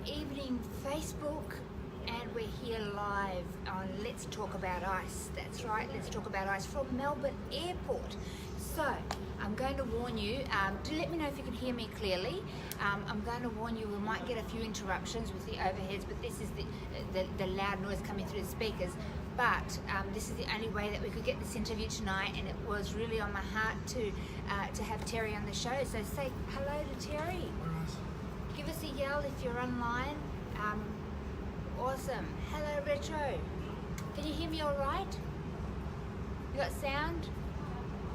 evening, Facebook, and we're here live on Let's Talk About Ice. That's right, Let's Talk About Ice from Melbourne Airport. So, I'm going to warn you, do let me know if you can hear me clearly. I'm going to warn you, we might get a few interruptions with the overheads, but this is the loud noise coming through the speakers. But this is the only way that we could get this interview tonight, and it was really on my heart to have Terry on the show. So say hello to Terry. Give us a yell if you're online. Awesome. Hello, Retro. Can you hear me all right? You got sound?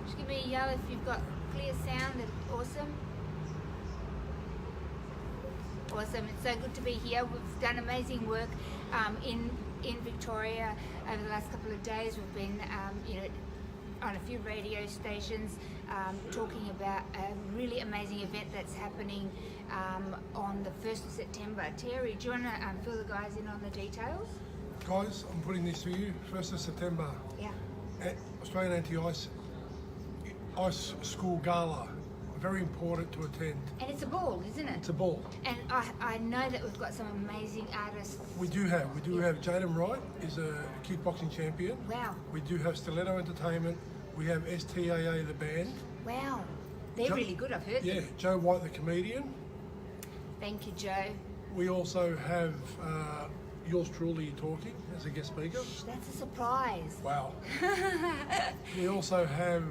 Just give me a yell if you've got clear sound. Awesome. Awesome. It's so good to be here. We've done amazing work in Victoria over the last couple of days. We've been, on a few radio stations talking about a really amazing event that's happening on the 1st of September. Terry, do you want to fill the guys in on the details? Guys, I'm putting this to you. 1st of September. Yeah. Australian Anti-Ice School Gala. Very important to attend. And it's a ball, isn't it? It's a ball. And I know that we've got some amazing artists. We do have Jaden Wright is a kickboxing champion. Wow. We do have Stiletto Entertainment. We have STAA, the band. Wow. They're really good, I've heard them. Yeah, Joe White, the comedian. Thank you, Joe. We also have yours truly talking as a guest speaker. That's a surprise. Wow. We also have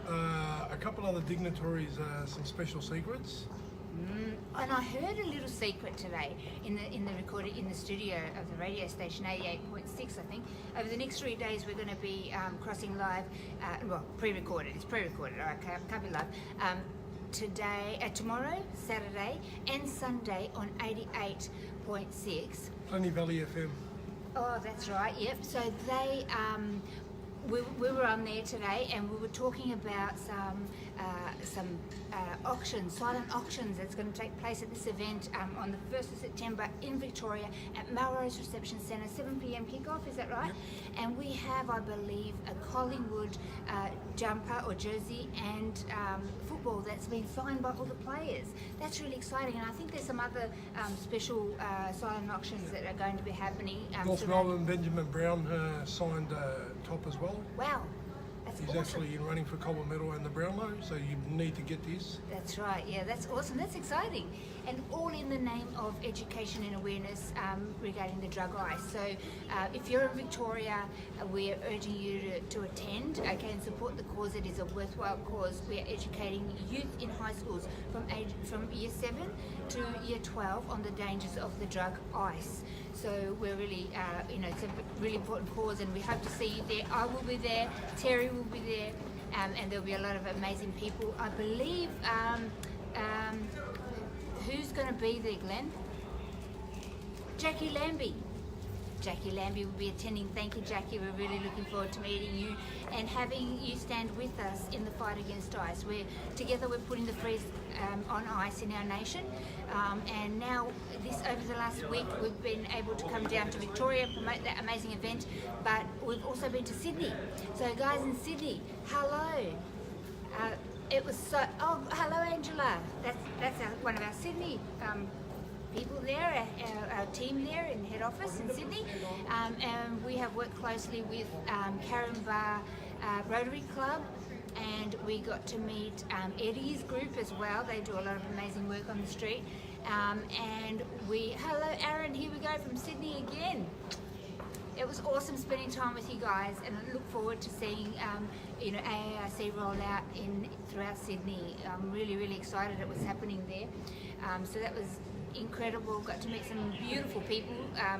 a couple other dignitaries, some special secrets. And I heard a little secret today in the studio of the radio station 88.6, I think. Over the next 3 days we're going to be crossing live, pre-recorded. It's pre-recorded. I can't be live. Tomorrow, Saturday, and Sunday on 88.6. Plenty Valley FM. Oh, that's right. Yep. So they. We were on there today, and we were talking about some auctions, silent auctions that's going to take place at this event on the 1st of September in Victoria at Melrose Reception Centre, 7 p.m. kickoff, is that right? Yep. And we have, I believe, a Collingwood jumper or jersey and football that's been signed by all the players. That's really exciting, and I think there's some other special silent auctions that are going to be happening. North Melbourne, Benjamin Brown signed top as well. Wow, that's He's awesome. actually in running for Cobble Medal and the Brownlow, so you need to get this. That's right, yeah, that's awesome, that's exciting. And all in the name of education and awareness regarding the drug ice. So if you're in Victoria, we're urging you to attend, okay, and support the cause. It is a worthwhile cause. We're educating youth in high schools from year 7 to year 12 on the dangers of the drug ice. So we're really, it's a really important cause, and we hope to see you there. I will be there, Terry will be there, and there'll be a lot of amazing people. I believe, who's going to be there, Glenn? Jackie Lambie. Jackie Lambie will be attending. Thank you, Jackie. We're really looking forward to meeting you and having you stand with us in the fight against ice. Together we're putting the freeze on ice in our nation. And now, over the last week, we've been able to come down to Victoria and promote that amazing event, but we've also been to Sydney. So guys in Sydney, hello. It was so, hello Angela. That's one of our Sydney people there, our team there in head office in Sydney, and we have worked closely with Caringbah Rotary Club, and we got to meet Eddie's group as well. They do a lot of amazing work on the street, and hello Aaron, here we go from Sydney again. It was awesome spending time with you guys, and I look forward to seeing AAIC roll out throughout Sydney. I'm really, really excited it was happening there. So that was incredible. Got to meet some beautiful people,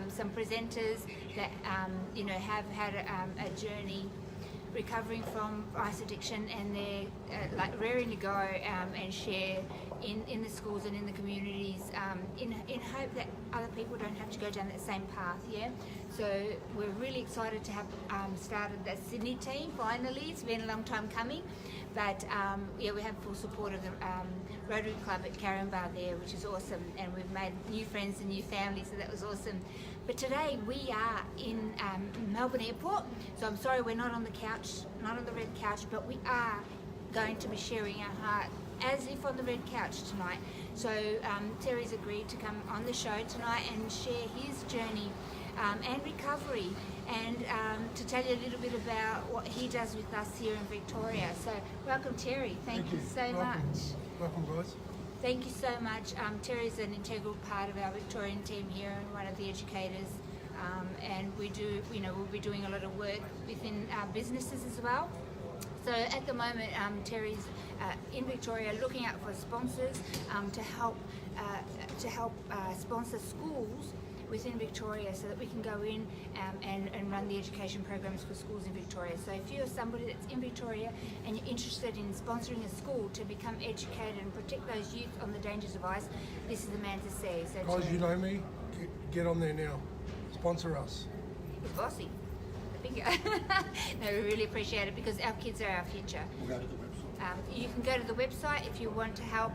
some presenters that have had a journey recovering from ice addiction, and they're raring to go and share in the schools and in the communities in hope that other people don't have to go down that same path. Yeah, so we're really excited to have started that Sydney team finally. It's been a long time coming, but we have full support of the Rotary Club at Caringbah there, which is awesome, and we've made new friends and new families, so that was awesome. But today we are in Melbourne Airport, so I'm sorry we're not on the couch, not on the red couch, but we are going to be sharing our heart as if on the red couch tonight. So Terry's agreed to come on the show tonight and share his journey and recovery, and to tell you a little bit about what he does with us here in Victoria. So welcome, Terry. Thank you so much. Welcome, guys. Thank you so much. Terry's an integral part of our Victorian team here and one of the educators. And we do, we'll be doing a lot of work within our businesses as well. So at the moment, Terry's in Victoria looking out for sponsors to help sponsor schools within Victoria, so that we can go in and run the education programs for schools in Victoria. So if you're somebody that's in Victoria and you're interested in sponsoring a school to become educated and protect those youth on the dangers of ice, this is the man to see. So guys, you know me, get on there now. Sponsor us. It's bossy. I think no, we really appreciate it, because our kids are our future. We'll go to the website. You can go to the website if you want to help.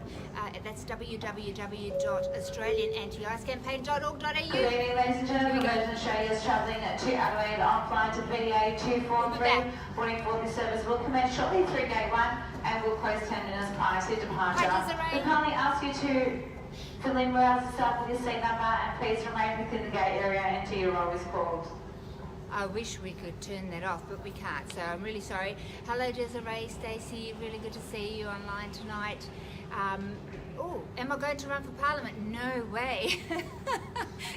That's www.australianantiicecampaign.org.au. Good evening, ladies and gentlemen. Virgin Australia is travelling to Adelaide on flight to BA 243. Boarding for this service will commence shortly through gate 1 and will close 10 minutes prior to departure. We kindly ask you to fill in well yourself with your seat number, and please remain within the gate area until your roll is called. I wish we could turn that off, but we can't, so I'm really sorry. Hello Desiree, Stacey, really good to see you online tonight. Oh, am I going to run for Parliament? No way.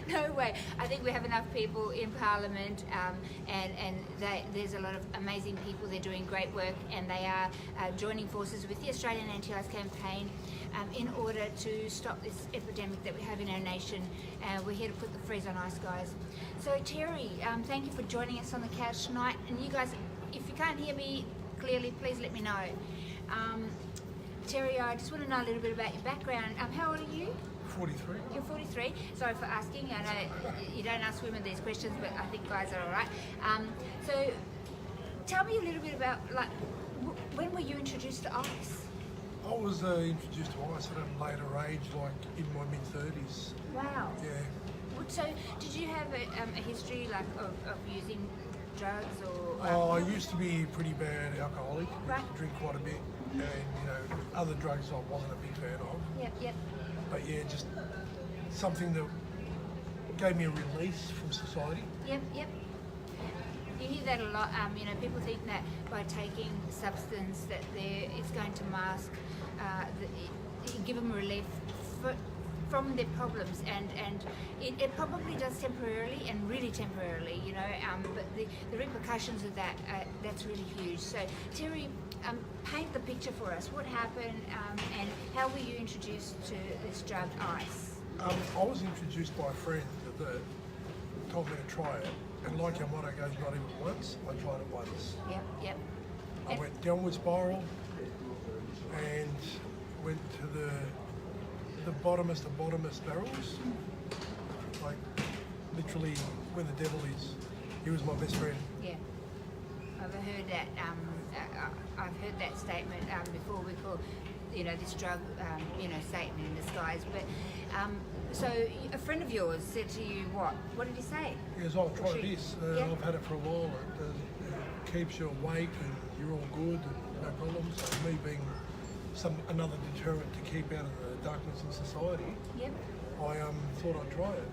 No way. I think we have enough people in Parliament, and there's a lot of amazing people. They're doing great work, and they are joining forces with the Australian Anti-Ice Campaign in order to stop this epidemic that we have in our nation. We're here to put the freeze on ice, guys. So Terry, thank you for joining us on the couch tonight. And you guys, if you can't hear me clearly, please let me know. Terry, I just want to know a little bit about your background. How old are you? 43. You're 43. Sorry for asking. I know you don't ask women these questions, but I think guys are all right. So tell me a little bit about, like, when were you introduced to ice? I was introduced to ice at a later age, like in my mid-30s. Wow. Yeah. So did you have a history, like, of using drugs or? I used to be pretty bad alcoholic. I used to drink quite a bit, and other drugs I wasn't a big fan of. Yep. But yeah, just something that gave me a release from society. Yep. You hear that a lot. People think that by taking substance that it's going to mask, give them relief from their problems, and it probably does temporarily, and really temporarily, but the repercussions of that's really huge. So Terry, paint the picture for us. What happened, and how were you introduced to this drug, ice? I was introduced by a friend that told me to try it, and like our motto goes, not even once, I tried it once. Yep. I went downward spiral and went to the bottomest of bottomest barrels, like literally where the devil is. He was my best friend. Yeah, I've heard that. I've heard that statement before. We call, this drug, Satan in disguise. But so a friend of yours said to you, what? What did he say? He goes, "Oh, try this. I've had it for a while. It keeps you awake and you're all good and no problems." So me being another deterrent to keep out of the darkness in society, Yep. I thought I'd try it.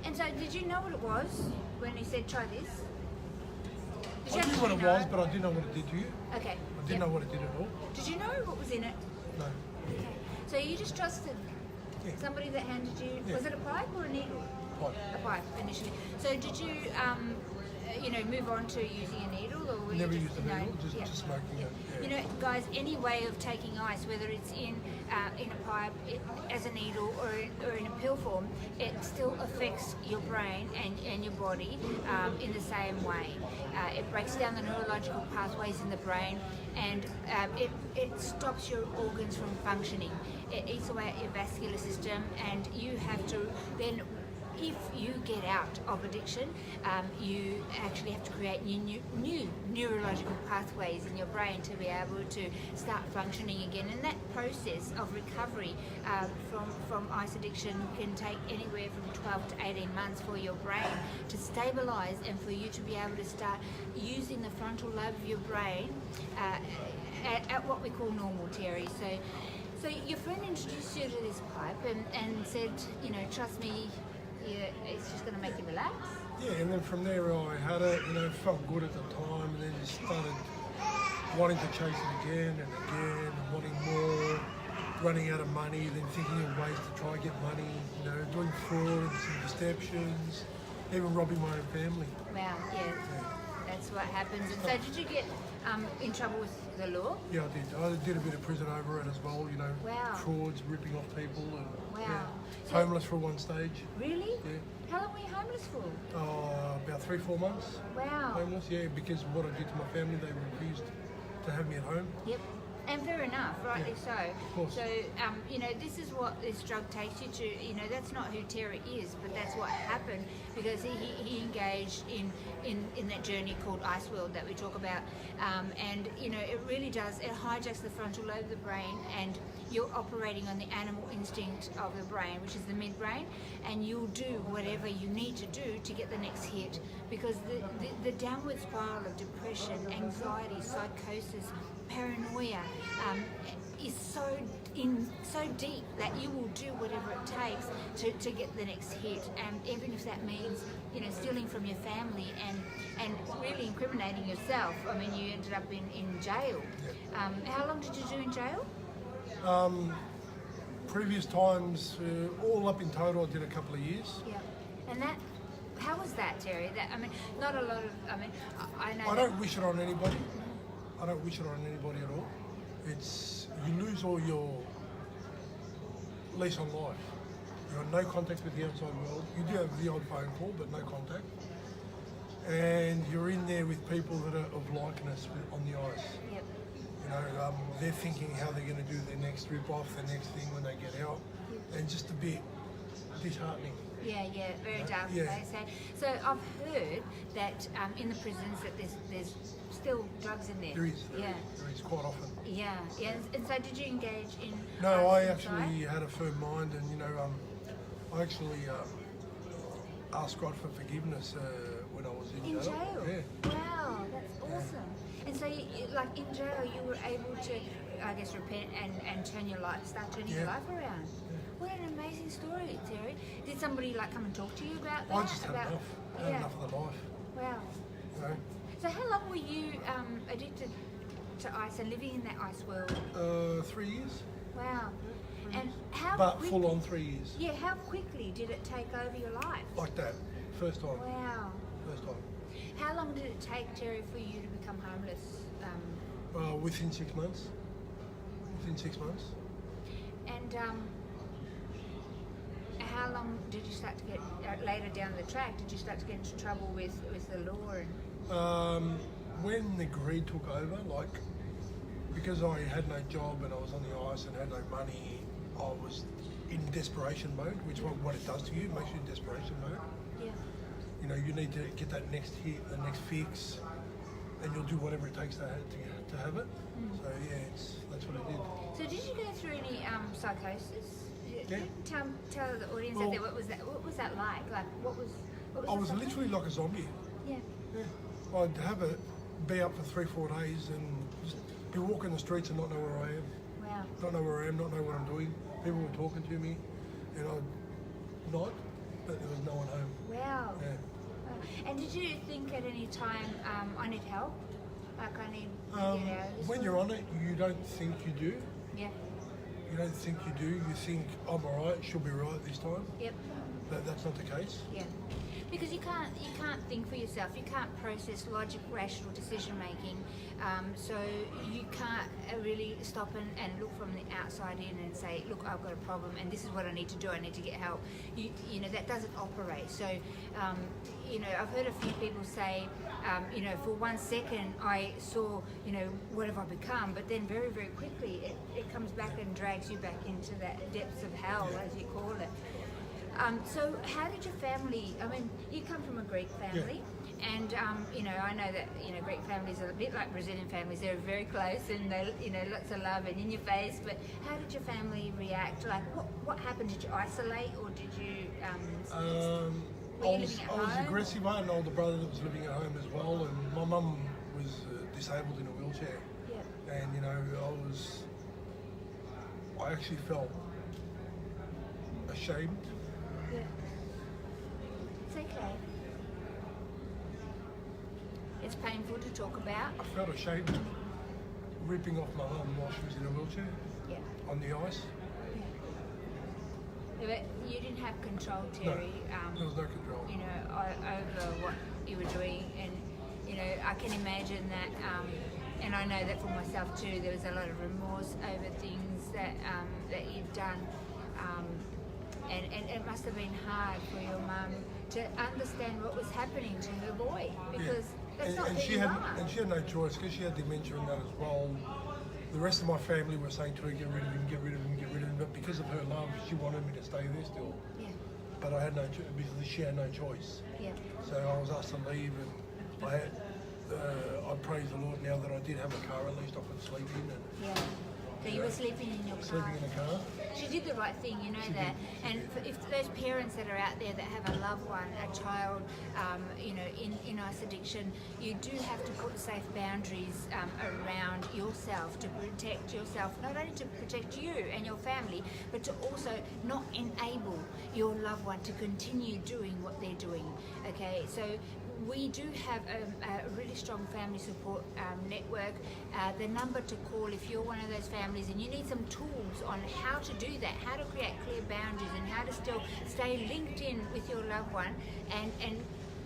And so, did you know what it was when he said try this? I knew what it was, but I didn't know what it did to you. Okay. I didn't know what it did at all. Did you know what was in it? No. Okay. So you just trusted somebody that handed you. Yeah. Was it a pipe or a needle? Pipe. A pipe initially. So did you, move on to using a needle, or were Never you used a needle, just smoking it. Yeah. Guys, any way of taking ice, whether it's in a pipe, as a needle, or in a pill form, it still affects your brain and your body in the same way. It breaks down the neurological pathways in the brain, and it stops your organs from functioning. It eats away at your vascular system, and you have to then, if you get out of addiction, you actually have to create new neurological pathways in your brain to be able to start functioning again. And that process of recovery from ice addiction can take anywhere from 12 to 18 months for your brain to stabilise and for you to be able to start using the frontal lobe of your brain at what we call normal, Terry. So So your friend introduced you to this pipe and said, you know, trust me, it's just going to make you relax. Yeah, and then from there I had it, you know, felt good at the time, and then just started wanting to chase it again and again, and wanting more, running out of money, then thinking of ways to try and get money, you know, doing frauds and deceptions, even robbing my own family. Wow, yeah. That's what happens. And so did you get in trouble with the law? Yeah, I did. I did a bit of prison over it as well, you know, Wow. frauds, ripping off people, and Wow. So- homeless for one stage. Really? Yeah. How long were you homeless for? About 3-4 months. Wow. Homeless, yeah, because what I did to my family, they refused to have me at home. Yep. And fair enough, rightly so. Of course. So, you know, this is what this drug takes you to. You know, that's not who Terry is, but that's what happened because he engaged in that journey called Ice World that we talk about. And, you know, it really does, it hijacks the frontal lobe of the brain, and you're operating on the animal instinct of the brain, which is the midbrain, and you'll do whatever you need to do to get the next hit, because the downward spiral of depression, anxiety, psychosis, paranoia is so deep that you will do whatever it takes to get the next hit, and even if that means, you know, stealing from your family and really incriminating yourself. I mean, you ended up in jail. How long did you do in jail? Previous times, all up in total, I did a couple of years. Yeah, and that. How was that, Terry? That, I mean, not a lot of. I mean, I know. I don't wish it on anybody. I don't wish it on anybody at all. It's, you lose all your lease on life. You have no contact with the outside world. You do have the odd phone call, but no contact. And you're in there with people that are of likeness on the ice. Yep. You know, they're thinking how they're going to do their next rip-off, their next thing when they get out. And just a bit disheartening. Yeah, very dark, Yeah. they say. So I've heard that in the prisons that there's still drugs in there. There is. Yeah. There is quite often. Yeah. And so did you engage in? No, I inside? actually had a firm mind, and you know, I actually asked God for forgiveness when I was in In jail? Yeah. Wow, that's awesome. And so, like in jail, you were able to, I guess, repent and turn your life, start turning your Yeah. life around. What an amazing story, Terry. Did somebody like come and talk to you about that? I just had about, enough. I had enough of the life. Wow. You know? So how long were you addicted to ice and living in that ice world? 3 years. Wow. And how But quick- full on 3 years. Yeah, how quickly did it take over your life? Like that. First time. Wow. First time. How long did it take, Terry, for you to become homeless? Within 6 months. Within 6 months. And how long did you start to get, later down the track, did you start to get into trouble with the law? And When the greed took over, like, because I had no job and I was on the ice and had no money, I was in desperation mode, which is what it does to you, it makes you in desperation mode. yeah. You know, you need to get that next hit, the next fix, and you'll do whatever it takes to have it. So yeah, that's what I did. So did you go through any psychosis? Yeah. Tell the audience out there, what was that like? Like what was I was the psychosis? literally like a zombie. Yeah. Yeah. I'd have it, be up for 3-4 days and just be walking the streets and not know where I am. Wow. Not know where I am, not know what I'm doing. People were talking to me and I'd nod, but there was no one home. Wow. Yeah. Wow. And did you think at any time, I need help? Like I need to get out of this When one? you're on it, you don't think you do. Yeah. You don't think you do. You think, I'm alright, she'll be right this time. Yep. But that's not the case. Yeah. Because you can't think for yourself. You can't process logic, rational decision making. So you can't really stop and look from the outside in and say, look, I've got a problem and this is what I need to do. I need to get help. You know, that doesn't operate. So, you know, I've heard a few people say, you know, for 1 second I saw, you know, what have I become? But then very, very quickly it comes back and drags you back into that depths of hell, as you call it. So how did your family, I mean, you come from a Greek family, and, you know, I know that, you know, Greek families are a bit like Brazilian families. They're very close and, they, you know, lots of love and in your face. But how did your family react? Like, what happened? Did you isolate or did you, were you living at I was home? aggressive. I had an older brother that was living at home as well, and my mum was disabled in a wheelchair. Yeah. And, you know, I was I actually felt ashamed. Yeah. It's okay. It's painful to talk about. I felt ashamed ripping off my mum while she was in a wheelchair Yeah. on the ice. Yeah, but you didn't have control, Terry. There was no control. You know, over what you were doing, and you know, I can imagine that. And I know that for myself too. There was a lot of remorse over things that you've done, and it must have been hard for your mum to understand what was happening to her boy, because that's not who you are. And she had no choice because she had dementia and that as well. The rest of my family were saying to her, get rid of him, get rid of him, get rid of him. But because of her love, she wanted me to stay there still. Yeah. But I had no choice because she had no choice. Yeah. So I was asked to leave, and I praise the Lord now that I did have a car. At least I could sleep in. And, Yeah. So you were sleeping in your car. sleeping in a car. She did the right thing, you know She that. did, she And did. for, if those parents that are out there that have a loved one, a child, you know, in ice addiction, you do have to put safe boundaries around yourself to protect yourself, not only to protect you and your family, but to also not enable your loved one to continue doing what they're doing. Okay, so we do have a really strong family support network. The number to call if you're one of those families and you need some tools on how to do that, how to create clear boundaries and how to still stay linked in with your loved one, and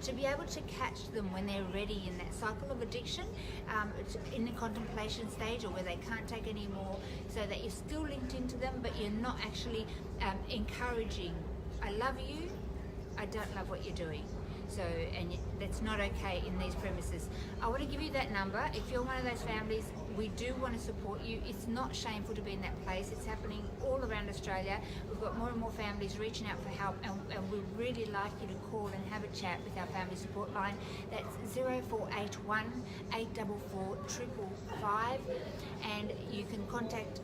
to be able to catch them when they're ready in that cycle of addiction, in the contemplation stage, or where they can't take any more, so that you're still linked into them but you're not actually encouraging, I love you, I don't love what you're doing. So, and that's not okay in these premises. I want to give you that number. If you're one of those families, we do want to support you. It's not shameful to be in that place. It's happening all around Australia. We've got more and more families reaching out for help, and we'd really like you to call and have a chat with our family support line. That's 0481 844 555, and you can contact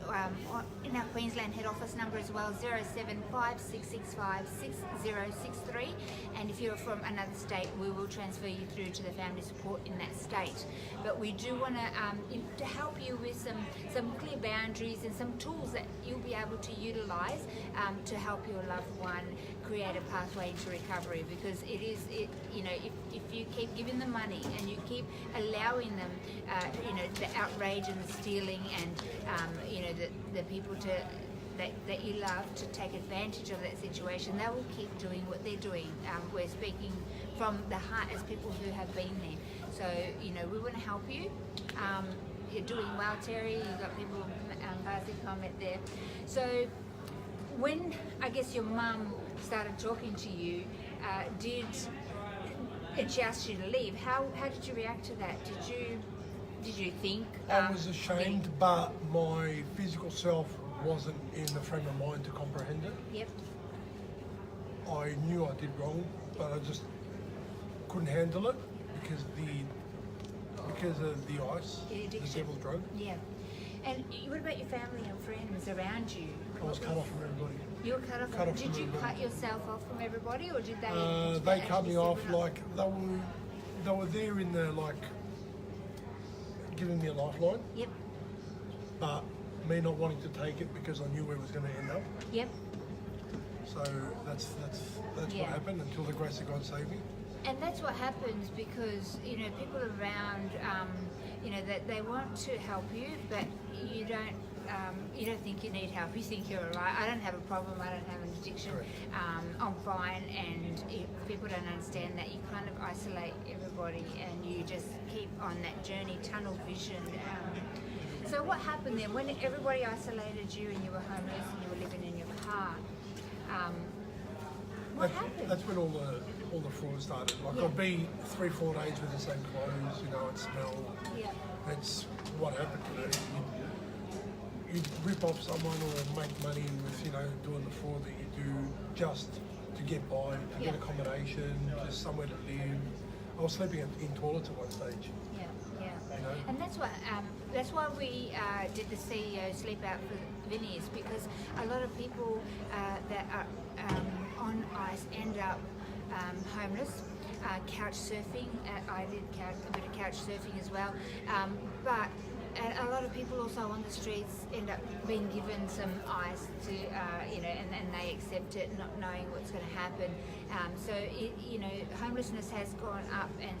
in our Queensland head office number as well, 075665 6063. And if you're from another state, we will transfer you through to the family support in that state. But we do want to help you with some clear boundaries and some tools that you'll be able to utilise to help your loved one create a pathway into recovery. Because you know, if you keep giving them money and you keep allowing them, you know, the outrage and the stealing and you know, the people that you love to take advantage of that situation, they will keep doing what they're doing. We're speaking from the heart as people who have been there. So, you know, we want to help you. You're doing well, Terry. You've got people passing comment there. So when, I guess, your mum started talking to you, and she asked you to leave, how did you react to that? Did you think? I was ashamed, but my physical self wasn't in the frame of mind to comprehend it. Yep. I knew I did wrong, but I just couldn't handle it because of the ice, The addiction. the devil's drug. Yeah. And what about your family and friends around you? I was cut off from everybody. You were cut off. Cut off Did from you everybody. cut yourself off from everybody, or did they? They cut actually me off set it up? like they were there in the giving me a lifeline, Yep. but me not wanting to take it because I knew where it was going to end up. Yep. So that's Yeah. what happened until the grace of God saved me. And that's what happens because, you know, people around, you know, that they want to help you, but you don't think you need help. You think you're all right. I don't have a problem. I don't have an addiction. Correct. I'm fine. And if people don't understand that, you kind of isolate everybody and you just keep on that journey, tunnel vision. So what happened then when everybody isolated you and you were homeless and you were living in your car? What happened? That's when all the fraud started. Like Yeah. I'd be 3-4 days with the same clothes, you know, and smell. Yeah. That's what happened, you know. You rip off someone or make money with, you know, doing the fraud that you do just to get by, to get Yeah. accommodation, just somewhere to live. I was sleeping in toilets at one stage. Yeah, yeah. You know? And that's why we did the CEO sleep out for Vinny's, because a lot of people that are on ice end up homeless, couch surfing. I did a bit of couch surfing as well, but a lot of people also on the streets end up being given some ice to, and they accept it, not knowing what's going to happen. Homelessness has gone up and,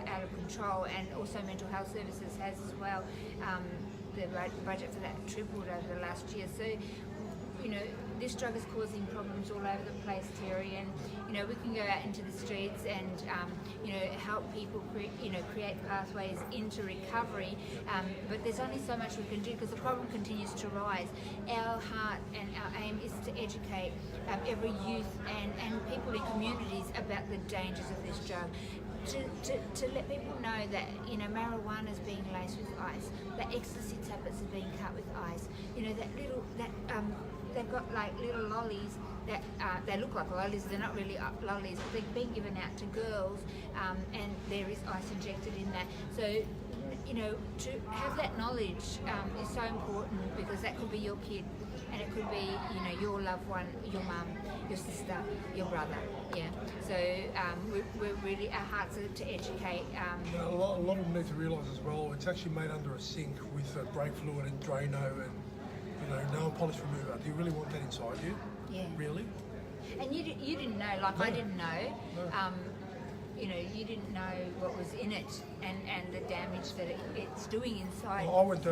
out of control, and also mental health services has as well. The budget for that tripled over the last year. So, this drug is causing problems all over the place, Terry, and we can go out into the streets and help people create pathways into recovery, but there's only so much we can do because the problem continues to rise. Our heart and our aim is to educate every youth and people in communities about the dangers of this drug. To let people know that marijuana is being laced with ice, that ecstasy tablets are being cut with ice, they've got like little lollies that they look like lollies, they're not really lollies, but they're being given out to girls, and there is ice injected in that. So to have that knowledge is so important, because that could be your kid, and it could be your loved one, your mum, your sister, your brother. Yeah. So we're really, our hearts are to educate. A lot of them need to realise as well, it's actually made under a sink with brake fluid and Drano and nail polish remover. Do you really want that inside you? Yeah. Really? And you didn't know, like No. I didn't know. No. You didn't know what was in it and the damage that it's doing inside. Well, I went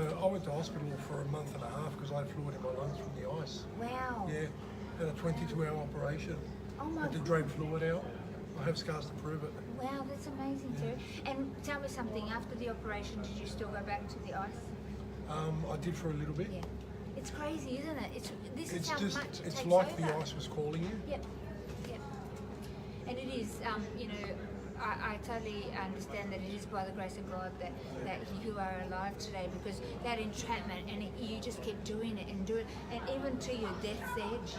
to hospital for a month and a half because I had fluid in my lungs from the ice. Wow. Yeah, had a 22-hour operation. Oh my Had to God. drain fluid out. I have scars to prove it. Wow, that's amazing, Terry. And tell me something, after the operation, did you still go back to the ice? I did for a little bit. Yeah. It's crazy, isn't it? This is how It's much it it's takes like over. the ice was calling you. Yep. And it is, I totally understand that it is by the grace of God that you are alive today, because that entrapment, and you just keep doing it and do it, and even to your death's edge,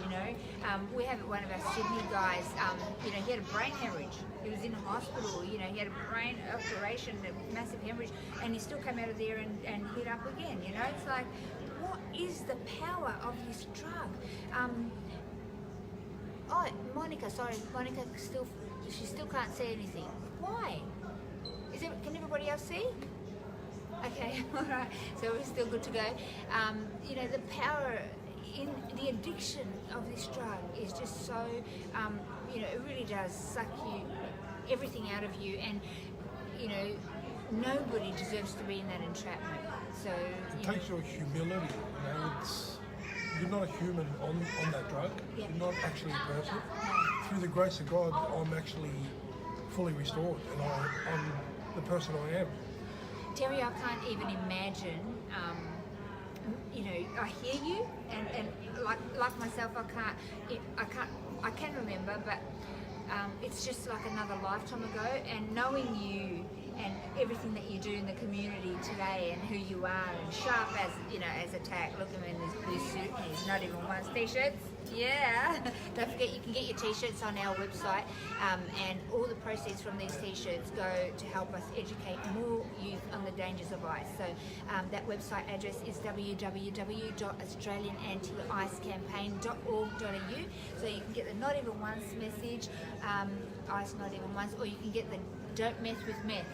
we have one of our Sydney guys, he had a brain hemorrhage. He was in hospital, he had a brain operation, a massive hemorrhage, and he still came out of there and hit up again, It's like, what is the power of this drug? Monica she still can't see anything. Why? Can everybody else see? Okay, all right. So we're still good to go. The power in the addiction of this drug is just so, it really does suck everything out of you, and nobody deserves to be in that entrapment. So It takes your humility. You're not a human on that drug. Yeah. You're not actually a person. Through the grace of God, I'm actually fully restored, and I'm the person I am. Terry, I can't even imagine. I hear you, and like myself, I can remember, but it's just like another lifetime ago. And knowing you and everything that you do in the community today, and who you are, and sharp as a tack. Look at him in his blue suit, and he's not even wearing t-shirts. Yeah. Don't forget, you can get your t-shirts on our website, and all the proceeds from these t-shirts go to help us educate more youth on the dangers of ice. So that website address is www.australianantiicecampaign.org.au. So you can get the Not Even Once message, ice not even once, or you can get the Don't Meth with Meth.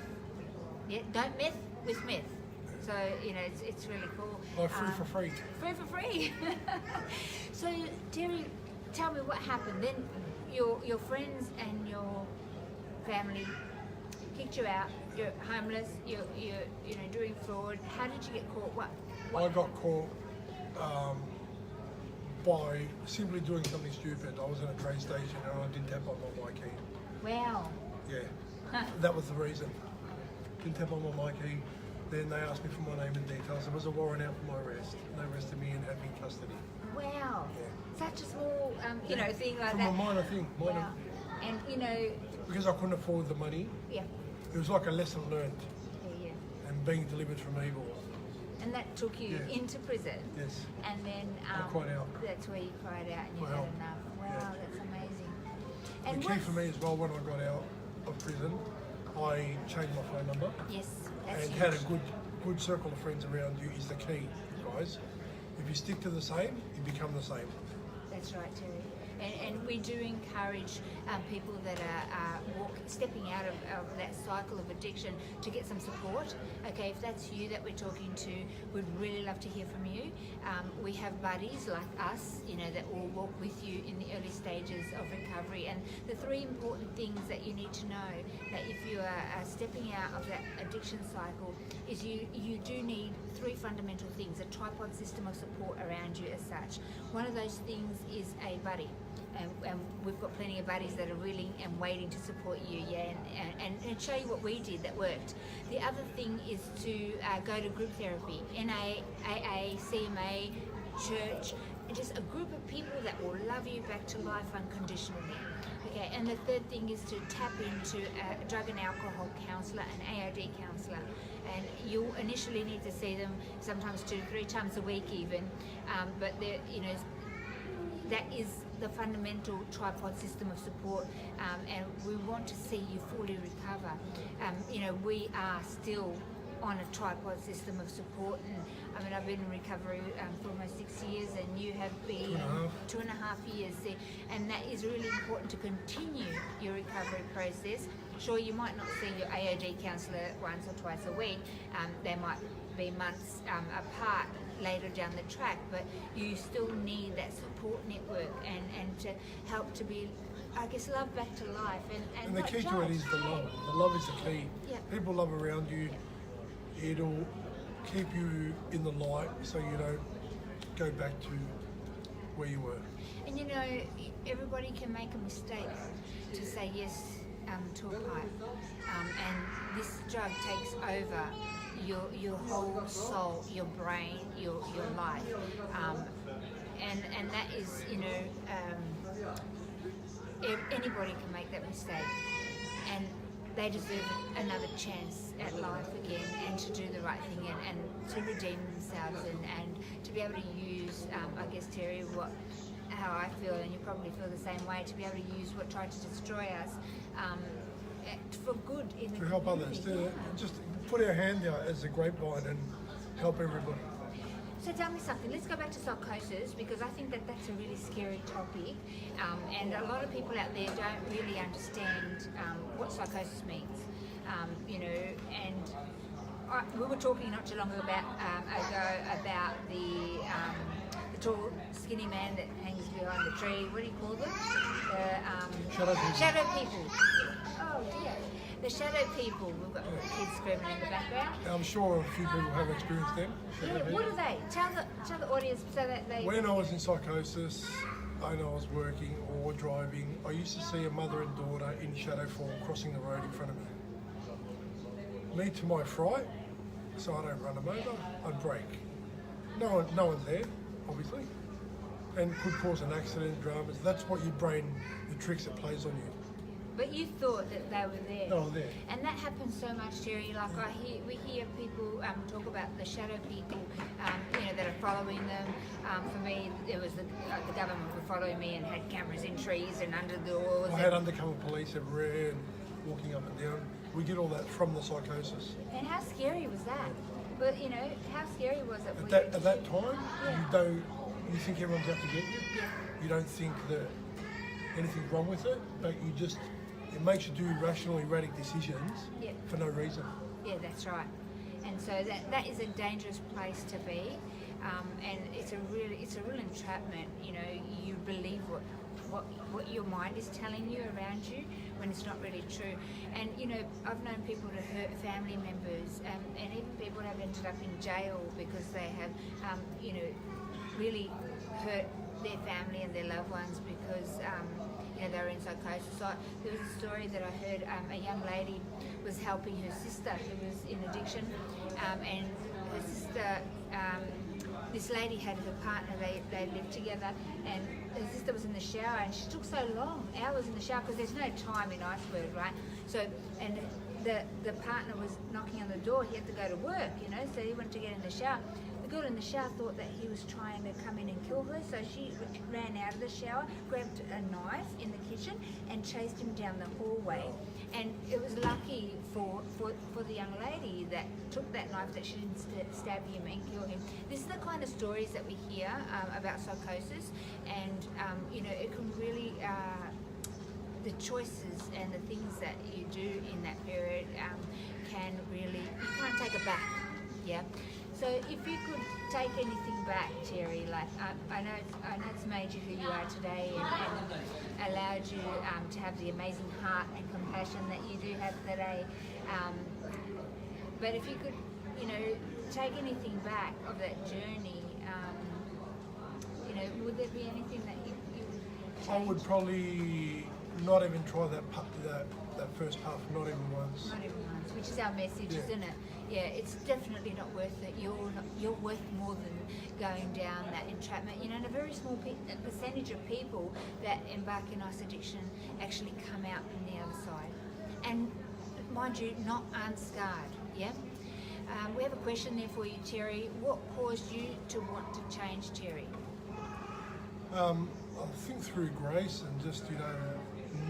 Yeah, don't meth with meth. So, it's really cool. Free for free. Free for free. So, Terry, tell me what happened. Then your friends and your family kicked you out. You're homeless. You're doing fraud. How did you get caught? What? I got caught by simply doing something stupid. I was in a train station and I didn't tap on my key. Wow. Yeah, that was the reason. Didn't tap on my key. Then they asked me for my name and details. There was a warrant out for my arrest. They arrested me and had me in custody. Wow. Yeah. Such a small, thing like From that. a minor thing. Wow. And Because I couldn't afford the money, yeah. it was like a lesson learned Yeah. and being delivered from evil. And that took you Yeah. into prison. Yes. And then I cried out. that's where you cried out and you Wow. had enough. Wow, Yeah. that's amazing. The And key for me as well, when I got out of prison, I changed my phone number. Yes, that's And huge. had a good circle of friends around you is the key, guys. If you stick to the same, you become the same. That's right, Terry. And we do encourage people that are stepping out of that cycle of addiction to get some support. Okay, if that's you that we're talking to, we'd really love to hear from you. We have buddies like us, that will walk with you in the early stages of recovery. And the three important things that you need to know, that if you are stepping out of that addiction cycle, is you do need three fundamental things: a tripod system of support around you as such. One of those things is a buddy. And we've got plenty of buddies that are willing and waiting to support you, and show you what we did that worked. The other thing is to go to group therapy, NA, AA, CMA, church, and just a group of people that will love you back to life unconditionally. Okay, and the third thing is to tap into a drug and alcohol counsellor, an AOD counsellor, and you'll initially need to see them sometimes 2 to 3 times a week even, but that is the fundamental tripod system of support, and we want to see you fully recover. We are still on a tripod system of support, and I've been in recovery for almost 6 years, and you have been 2.5 years, and that is really important to continue your recovery process. Sure, you might not see your AOD counsellor once or twice a week, they might be months apart later down the track, but you still need that support network and to help to be, love back to life. And the key to it is the love. The love is the key. Yeah. People love around you. It'll keep you in the light so you don't go back to where you were. And everybody can make a mistake to say yes to a pipe, and this drug takes over your whole soul, your brain, your life, and that is, anybody can make that mistake, and they deserve another chance at life again, and to do the right thing, and to redeem themselves, and to be able to use, Terry, how I feel, and you probably feel the same way, to be able to use what tried to destroy us for good in the to help others, to just put our hand out as a grapevine and help everybody. So tell me something, let's go back to psychosis, because I think that that's a really scary topic, and a lot of people out there don't really understand what psychosis means, and we were talking not too long ago about the tall, skinny man that hangs behind the tree. What do you call them? Shadow people. Oh dear. The shadow people. We've got kids screaming in the background. I'm sure a few people have experienced them. What are they? Tell the audience so that they... When I was in psychosis and I was working or driving, I used to see a mother and daughter in shadow form crossing the road in front of me. Me to my fright, so I don't run them over, I'd brake. No one's there, obviously, and could cause an accident, dramas. That's what your brain, the tricks it plays on you. But you thought that they were there. They were there. And that happens so much, Terry. Like we hear people talk about the shadow people, that are following them. For me, it was the government were following me and had cameras in trees and under doors. I had undercover police everywhere and walking up and down. We did all that from the psychosis. And how scary was that? But how scary was it? At that time, you think everyone's out to get you. Yeah. You don't think that anything's wrong with it, but it makes you do rational, erratic decisions for no reason. Yeah, that's right. And so that is a dangerous place to be, and it's a real entrapment. You believe what your mind is telling you around you when it's not really true. And I've known people to hurt family members, and even people have ended up in jail because they have really hurt their family and their loved ones because they were in psychosis. So there was a story that I heard. A young lady was helping her sister who was in addiction, and her sister. This lady had her partner, they lived together, and her sister was in the shower, and she took so long, hours in the shower, because there's no time in Iceberg, right? So, and the partner was knocking on the door, he had to go to work, so he went to get in the shower. The girl in the shower thought that he was trying to come in and kill her, so she ran out of the shower, grabbed a knife in the kitchen, and chased him down the hallway. And it was lucky for the young lady that took that knife that she didn't stab him and kill him. This is the kind of stories that we hear about psychosis, and it can really, the choices and the things that you do in that period can really, you can't take it back, yeah? So if you could take anything back, Terry, like I know it's made you who you are today and allowed you to have the amazing heart and compassion that you do have today. But if you could, take anything back of that journey, would there be anything that you would change? I would probably not even try that first path, not even once. Not even once, which is our message, isn't it? Yeah, it's definitely not worth it. You're worth more than going down that entrapment. And a very small percentage of people that embark in ice addiction actually come out on the other side. And mind you, not unscarred, yeah? We have a question there for you, Terry. What caused you to want to change, Terry? I think through grace and just,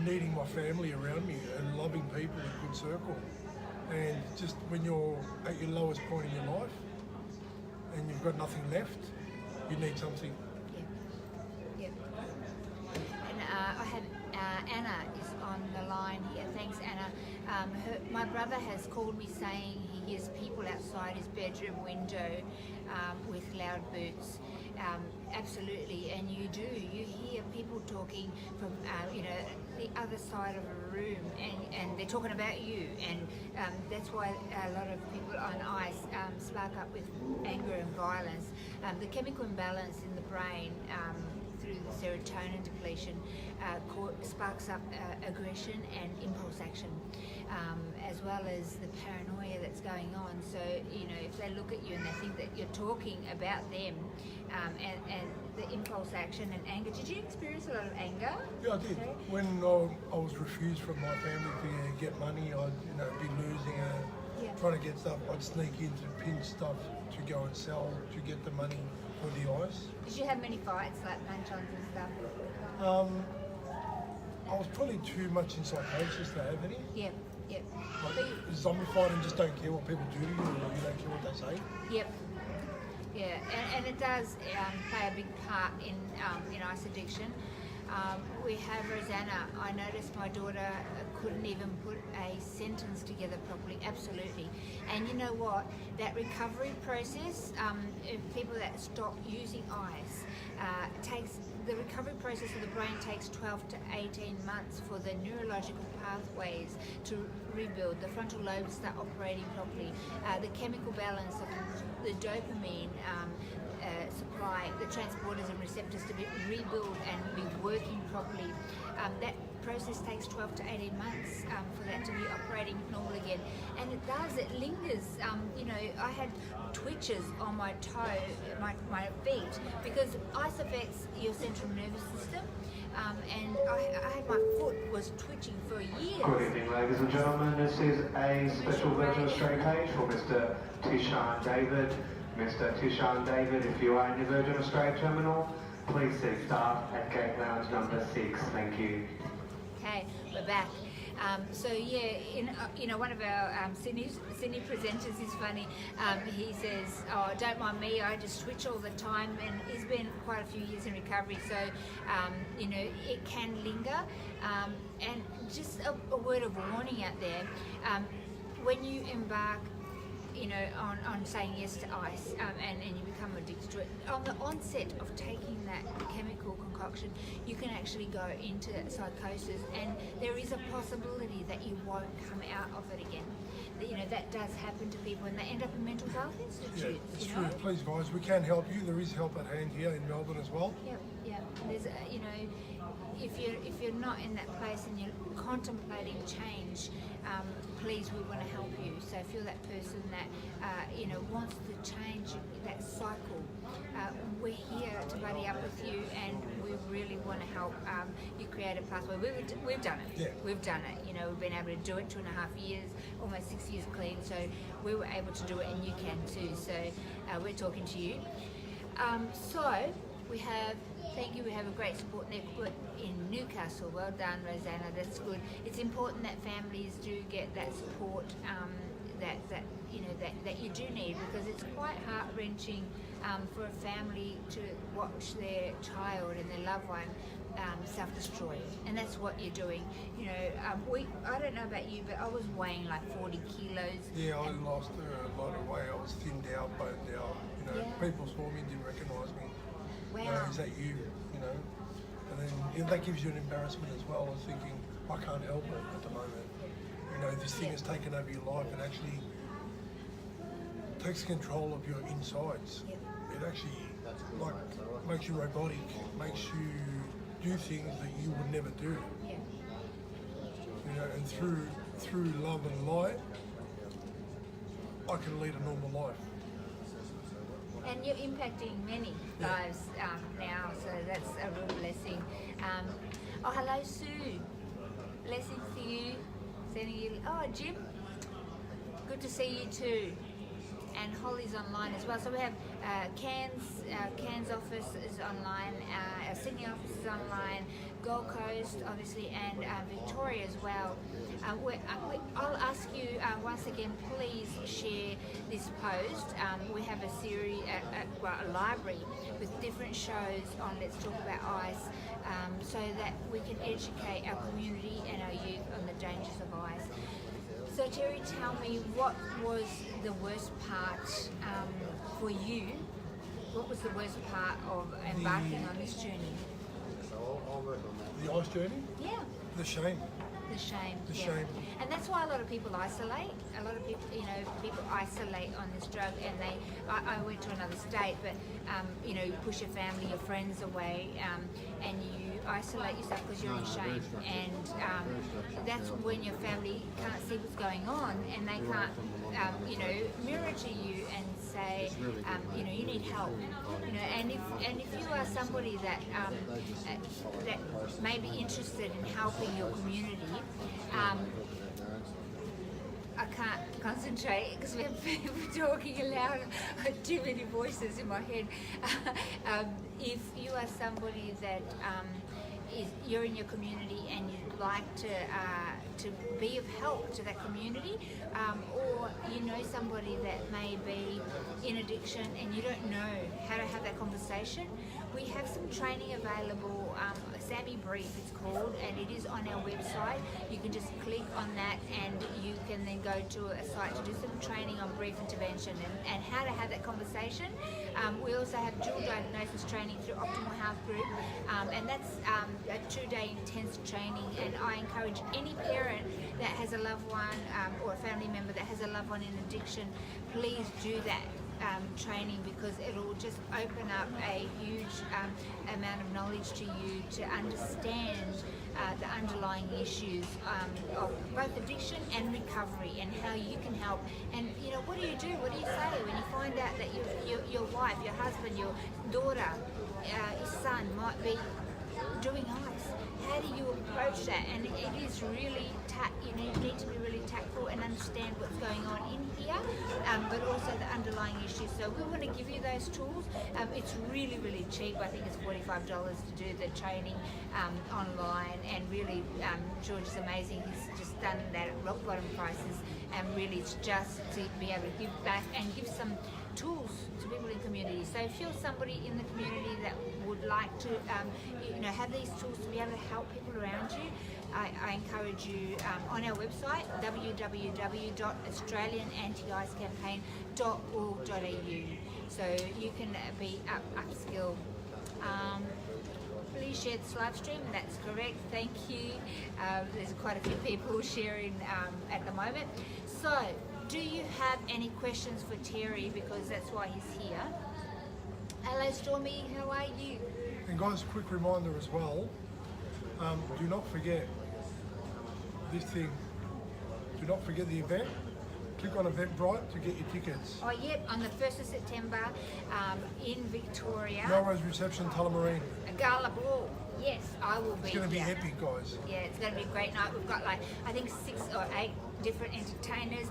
needing my family around me and loving people, a good circle. And just when you're at your lowest point in your life and you've got nothing left, you need something. Yeah. And I had Anna is on the line here. Thanks, Anna. My brother has called me saying he hears people outside his bedroom window with loud boots. Absolutely, and you do. You hear people talking from the other side of a room, and they're talking about you, and that's why a lot of people on ice spark up with anger and violence. The chemical imbalance in the brain through the serotonin depletion sparks up aggression and impulse action, as well as the paranoia that's going on. So, if they look at you and they think that you're talking about them, and the impulse action and anger. Did you experience a lot of anger? Yeah, I did. Okay. When I was refused from my family to get money, I'd be losing trying to get stuff. I'd sneak in to pinch stuff to go and sell to get the money for the ice. Did you have many fights, like punch-ons and stuff? I was probably too much in psychosis to have any. Yep. Like zombified and just don't care what people do to you, or you don't care what they say. Yep. Yeah, and it does play a big part in ice addiction. We have Rosanna. I noticed my daughter couldn't even put a sentence together properly. Absolutely. And you know what? That recovery process, people that stop using ice, the recovery process of the brain takes 12 to 18 months for the neurological pathways to rebuild, the frontal lobes start operating properly, the chemical balance of the dopamine supply, the transporters and receptors to be rebuild and be working properly. That process takes 12 to 18 months for that to be operating normal again. And it does, it lingers. I had twitches on my toe, my feet, because ice affects your central nervous system. And I had my foot was twitching for years. Good evening, ladies and gentlemen. This is a special Virgin Australia page for Mr. Tishan David. Mr. Tishan David, if you are in the Virgin Australia terminal, please see staff at gate lounge number 6. Thank you. Okay, we're back. One of our Sydney presenters is funny. He says, "Oh, don't mind me. I just switch all the time," and he's been quite a few years in recovery, so it can linger. And just a word of warning out there: when you embark, on saying yes to ice, and you become addicted to it, on the onset of taking that chemical concoction, you can actually go into psychosis, and there is a possibility that you won't come out of it again. That does happen to people, and they end up in mental health institutes. Yeah, it's true. Please, guys, we can help you. There is help at hand here in Melbourne as well. Yeah. There's, if you're not in that place and you're contemplating change, please, we want to help you. So if you're that person that wants to change that cycle, we're here to buddy up with you, and we really want to help you create a pathway. We've done it. Yeah. We've done it. We've been able to do it 2.5 years, almost 6 years clean. So we were able to do it, and you can too. So we're talking to you. Thank you. We have a great support network in Newcastle. Well done, Rosanna. That's good. It's important that families do get that support that you do need, because it's quite heart-wrenching for a family to watch their child and their loved one self-destroy, and that's what you're doing. You know, I don't know about you, but I was weighing like 40 kilos. Yeah, I lost a lot of weight. I was thinned out, boned out. You know, Yeah. people saw me, didn't recognise me. Wow. You know, is that you? You know, and then that gives you an embarrassment as well. I was thinking, I can't help it at the moment. You know, this thing has taken over your life. It actually takes control of your insides. Yep. It actually like makes you robotic, makes you do things that you would never do. Yeah. You know, and through love and light, I can lead a normal life. And you're impacting many lives now, so that's a real blessing. Oh, hello, Sue. Blessings to you. Sending you. Oh, Jim. Good to see you too. And Holly's online as well. So we have Cairns office is online, our Sydney office is online, Gold Coast obviously, and Victoria as well. I'll ask you once again, please share this post. We have a series, a library with different shows on Let's Talk About Ice, so that we can educate our community and our youth on the dangers of ice. So Terry, tell me, what was the worst part for you? What was the worst part of embarking on this journey? The ice journey? Yeah. The shame. The shame. The yeah. shame. And that's why a lot of people isolate. A lot of people, people isolate on this drug, and I went to another state, but you push your family, your friends away, and you isolate yourself because you're in shame, and that's when your family can't see what's going on, and they can't, mirror to you and say, you need help, and if you are somebody that that may be interested in helping your community. I can't concentrate because we have people talking aloud, too many voices in my head. If you are somebody that you're in your community and you'd like to be of help to that community, or you know somebody that may be in addiction and you don't know how to have that conversation, we have some training available. Sammy Brief it's called, and it is on our website. You can just click on that and you can then go to a site to do some training on brief intervention and how to have that conversation. We also have dual diagnosis training through Optimal Health Group, and that's a 2-day intense training, and I encourage any parent that has a loved one or a family member that has a loved one in addiction, please do that training, because it'll just open up a huge amount of knowledge to you to understand the underlying issues of both addiction and recovery, and how you can help. And what do you do? What do you say when you find out that your wife, your husband, your daughter, your son might be doing ice? How do you approach that? And it is really you need to be really tactful and understand what's going on in here, but also the underlying issues. So we want to give you those tools. It's really, really cheap. I think it's $45 to do the training online, and really George is amazing. He's just done that at rock bottom prices, and really it's just to be able to give back and give some tools to people in the community. So if you're somebody in the community that would like to have these tools to be able to help people around you, I encourage you on our website www.australianantiicecampaign.org.au, so you can be upskilled. Please share this live stream. That's correct. Thank you. There's quite a few people sharing at the moment. So, do you have any questions for Terry? Because that's why he's here. Hello, Stormy. How are you? And guys, quick reminder as well. Do not forget this thing. Do not forget the event. Click on Eventbrite to get your tickets. Oh, yep, on the 1st of September in Victoria. Melrose Reception, Tullamarine. A gala ball. Yes, I will be. It's going to be here. epic, guys. Yeah, it's going to be a great night. We've got I think 6 or 8 different entertainers.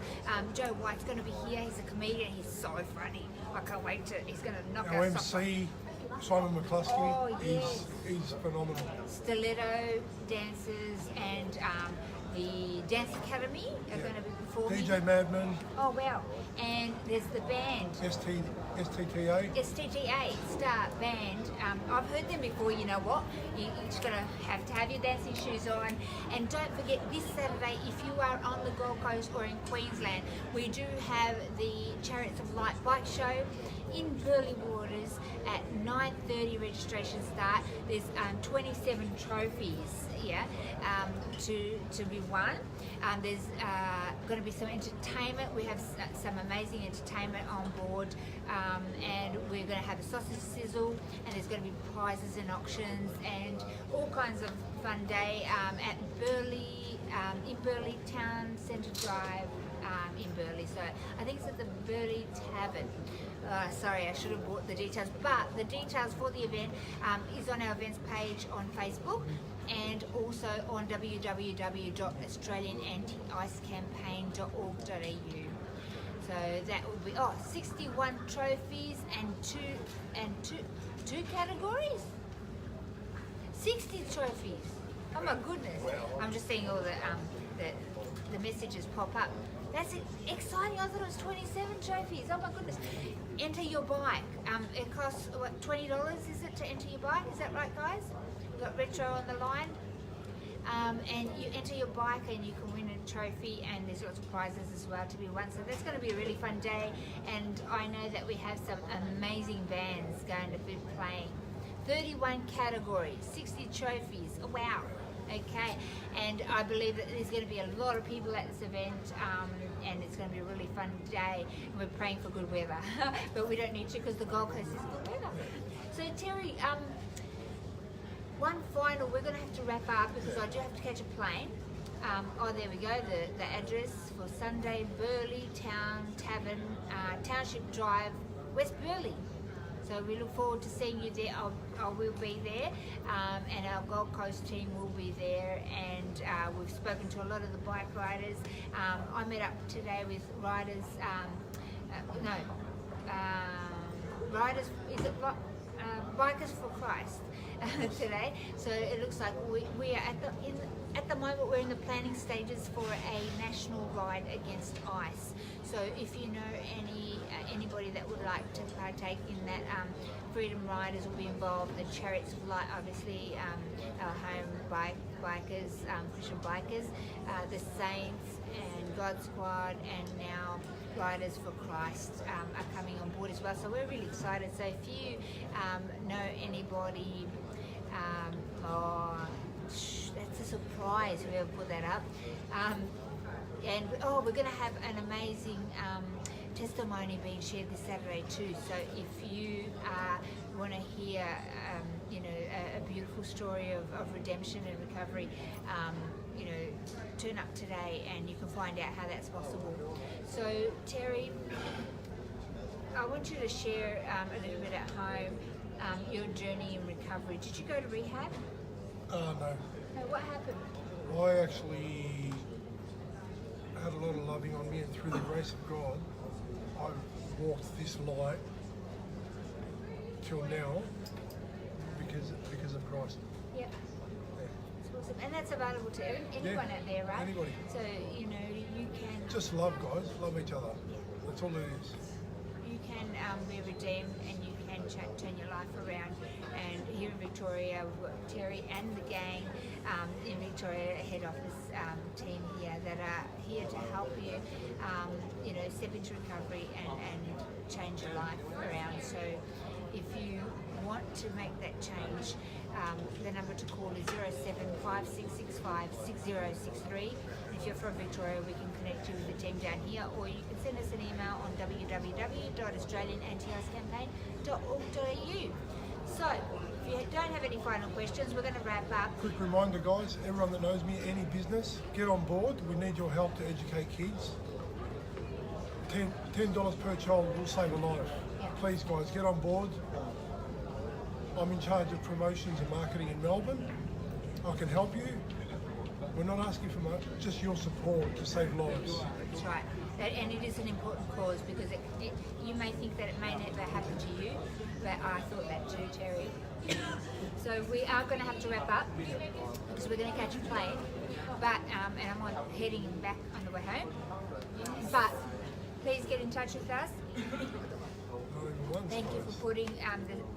Joe White's going to be here. He's a comedian. He's so funny. I can't wait to. He's going to knock Our us off. MC, Simon McCluskey, Oh, yes. He's phenomenal. Stiletto dancers and the Dance Academy are going to be performing. DJ Madman, Oh wow! And there's the band. STTA. STTA Star Band. I've heard them before. You know what? You're just gonna have your dancing shoes on. And don't forget, this Saturday, if you are on the Gold Coast or in Queensland, we do have the Chariots of Light bike show in Burleigh Waters at 9:30. Registration start. There's 27 trophies. Yeah, to be won. There's going to be some entertainment. We have some amazing entertainment on board, and we're going to have a sausage sizzle, and there's going to be prizes and auctions and all kinds of fun day at Burleigh, in Burleigh Town Centre Drive in Burleigh. So I think it's at the Burleigh Tavern. Sorry, I should have brought the details, but the details for the event is on our events page on Facebook, and also on www.australianantiicecampaign.org.au. So that will be 61 trophies and two categories. 60 trophies. Oh my goodness! I'm just seeing all the messages pop up. That's exciting. I thought it was 27 trophies. Oh my goodness! Enter your bike. It costs what, $20? Is it to enter your bike? Is that right, guys? We've got Retro on the line. And you enter your bike and you can win a trophy, and there's lots of prizes as well to be won. So that's going to be a really fun day, and I know that we have some amazing bands going to be playing. 31 categories, 60 trophies. Oh, wow. Okay, and I believe that there's going to be a lot of people at this event, and it's going to be a really fun day. And we're praying for good weather, but we don't need to because the Gold Coast is good weather. So Terry, one final, we're going to have to wrap up because I do have to catch a plane. There we go, the address for Sunday, Burleigh Town Tavern, Township Drive, West Burleigh. So we look forward to seeing you there. I will be there, and our Gold Coast team will be there, and we've spoken to a lot of the bike riders. I met up today with riders, riders, is it Bikers for Christ today. So it looks like we are at the moment we're in the planning stages for a national ride against ice. So if you know anybody that would like to partake in that, Freedom Riders will be involved, the Chariots of Light, obviously, our home bikers, Christian bikers, the Saints and God Squad, and now Riders for Christ are coming on board as well. So we're really excited. So if you know anybody, that's a surprise whoever put that up. And we're going to have an amazing testimony being shared this Saturday too. So if you want to hear, a beautiful story of redemption and recovery, turn up today and you can find out how that's possible. So Terry, I want you to share a little bit at home your journey in recovery. Did you go to rehab? No. No, what happened? I actually had a lot of loving on me, and through the grace of God, I've walked this light till now because of Christ. Yep. That's awesome. And that's available to anyone out there, right? Anybody. So, you can... Just love, guys. Love each other. Yeah. That's all it is. You can be redeemed, and you can turn your life around. And here in Victoria, we've got Terry and the gang in Victoria, head office team here, that are here to help you, step into recovery and change your life around. So if you want to make that change, the number to call is 0756656063. If you're from Victoria, we can connect you with the team down here, or you can send us an email on www.australianantiicecampaign.org.au. So, if you don't have any final questions, we're going to wrap up. Quick reminder, guys, everyone that knows me, any business, get on board. We need your help to educate kids. $10 per child will save a life. Yeah. Please, guys, get on board. I'm in charge of promotions and marketing in Melbourne. I can help you. We're not asking for much, just your support to save lives. That's right. And it is an important cause, because you may think that it may never happen to you, but I thought that too, Terry. So we are going to have to wrap up because we're going to catch a plane. But and I'm heading back on the way home. But please get in touch with us. Thank you for putting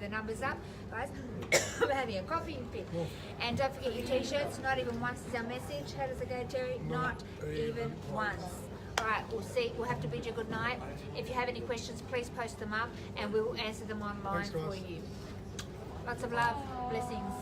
the numbers up, guys. I'm having a coffee and fit. And don't forget your t-shirts. Not even once is our message. How does it go, Terry? Not even once. All right, we'll have to bid you good night. If you have any questions, please post them up and we will answer them online for you. Lots of love, blessings.